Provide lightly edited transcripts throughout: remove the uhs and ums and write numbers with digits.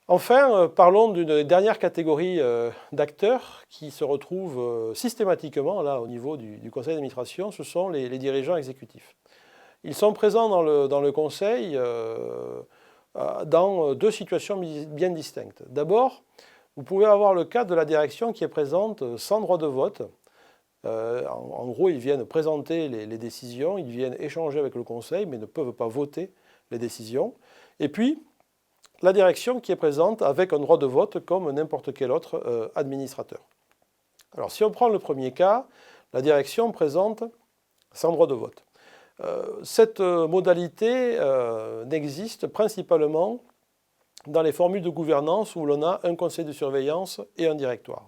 Enfin, parlons d'une dernière catégorie d'acteurs qui se retrouvent systématiquement là au niveau du conseil d'administration, ce sont les dirigeants exécutifs. Ils sont présents dans le conseil dans deux situations bien distinctes. D'abord, vous pouvez avoir le cas de la direction qui est présente sans droit de vote. En gros, ils viennent présenter les décisions, ils viennent échanger avec le conseil, mais ne peuvent pas voter les décisions. Et puis, la direction qui est présente avec un droit de vote comme n'importe quel autre administrateur. Alors si on prend le premier cas, la direction présente sans droit de vote. Cette modalité n'existe principalement dans les formules de gouvernance où l'on a un conseil de surveillance et un directoire.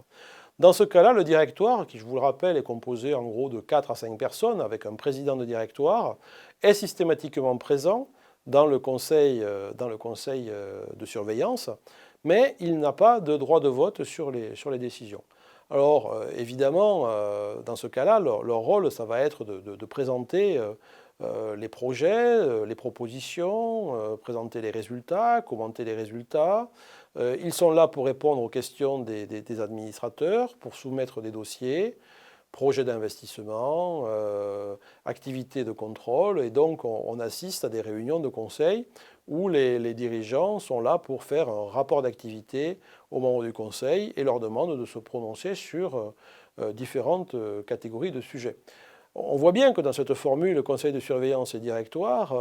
Dans ce cas-là, le directoire, qui je vous le rappelle est composé en gros de 4 à 5 personnes avec un président de directoire, est systématiquement présent dans le conseil de surveillance, mais il n'a pas de droit de vote sur les décisions. Alors évidemment, dans ce cas-là, leur rôle, ça va être de présenter les projets, les propositions, présenter les résultats, commenter les résultats. Ils sont là pour répondre aux questions des administrateurs, pour soumettre des dossiers, projets d'investissement, activités de contrôle. Et donc, on assiste à des réunions de conseil où les dirigeants sont là pour faire un rapport d'activité aux membres du conseil et leur demandent de se prononcer sur différentes catégories de sujets. On voit bien que dans cette formule, conseil de surveillance et directoire,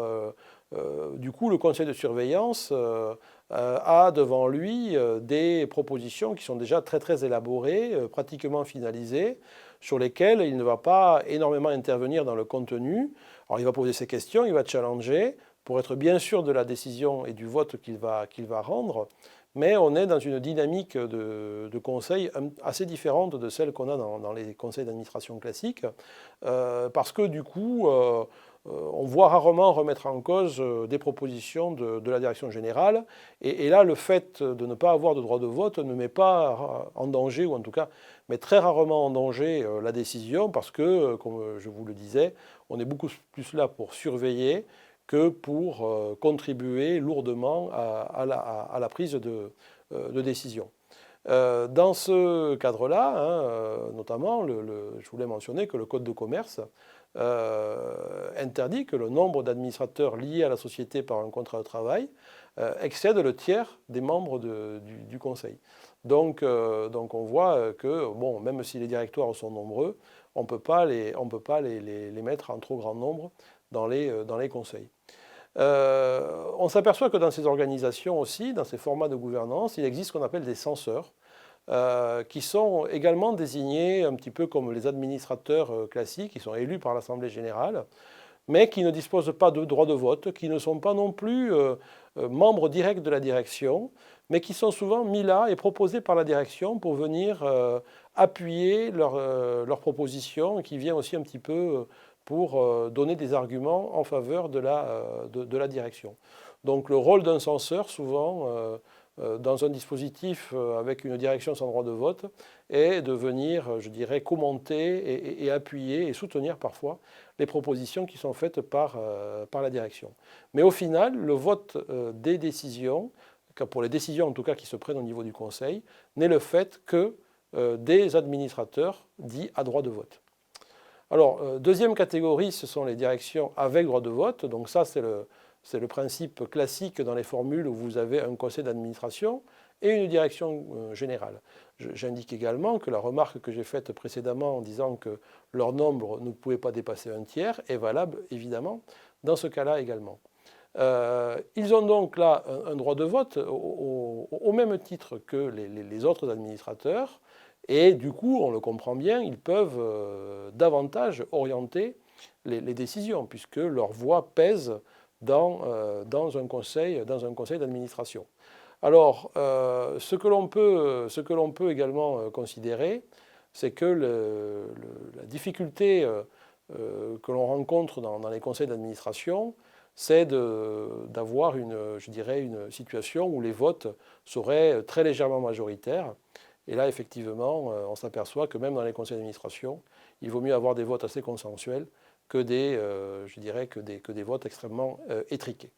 du coup, le conseil de surveillance a devant lui des propositions qui sont déjà très élaborées, pratiquement finalisées, sur lesquelles il ne va pas énormément intervenir dans le contenu. Alors il va poser ses questions, il va challenger pour être bien sûr de la décision et du vote qu'il va rendre, mais on est dans une dynamique de conseil assez différente de celle qu'on a dans les conseils d'administration classiques, parce que du coup, on voit rarement remettre en cause des propositions de la direction générale, et là, le fait de ne pas avoir de droit de vote ne met pas en danger, ou en tout cas met très rarement en danger la décision, parce que, comme je vous le disais, on est beaucoup plus là pour surveiller que pour contribuer lourdement à la prise de décision. Dans ce cadre-là, hein, notamment, je voulais mentionner que le Code de commerce interdit que le nombre d'administrateurs liés à la société par un contrat de travail excède le tiers des membres du Conseil. Donc on voit que, bon, même si les directoires sont nombreux, on ne peut pas les mettre en trop grand nombre dans les conseils. On s'aperçoit que dans ces organisations aussi, dans ces formats de gouvernance, il existe ce qu'on appelle des censeurs, qui sont également désignés un petit peu comme les administrateurs classiques, qui sont élus par l'Assemblée générale, mais qui ne disposent pas de droit de vote, qui ne sont pas non plus membres directs de la direction, mais qui sont souvent mis là et proposés par la direction pour venir appuyer leurs propositions, et qui viennent aussi un petit peu pour donner des arguments en faveur de la direction. Donc le rôle d'un censeur, souvent, dans un dispositif avec une direction sans droit de vote, est de venir, je dirais, commenter et appuyer et soutenir parfois les propositions qui sont faites par la direction. Mais au final, le vote des décisions, pour les décisions en tout cas qui se prennent au niveau du Conseil, n'est le fait que des administrateurs dits à droit de vote. Alors, deuxième catégorie, ce sont les directions avec droit de vote. Donc ça, c'est le principe classique dans les formules où vous avez un conseil d'administration et une direction générale. J'indique également que la remarque que j'ai faite précédemment en disant que leur nombre ne pouvait pas dépasser un tiers est valable, évidemment, dans ce cas-là également. Ils ont donc là un droit de vote au même titre que les autres administrateurs, et du coup, on le comprend bien, ils peuvent davantage orienter les décisions, puisque leur voix pèse dans un conseil d'administration. Alors, ce que l'on peut également considérer, c'est que la difficulté que l'on rencontre dans les conseils d'administration, c'est d'avoir je dirais, une situation où les votes seraient très légèrement majoritaires. Et là, effectivement, on s'aperçoit que même dans les conseils d'administration, il vaut mieux avoir des votes assez consensuels que je dirais, que des votes extrêmement étriqués.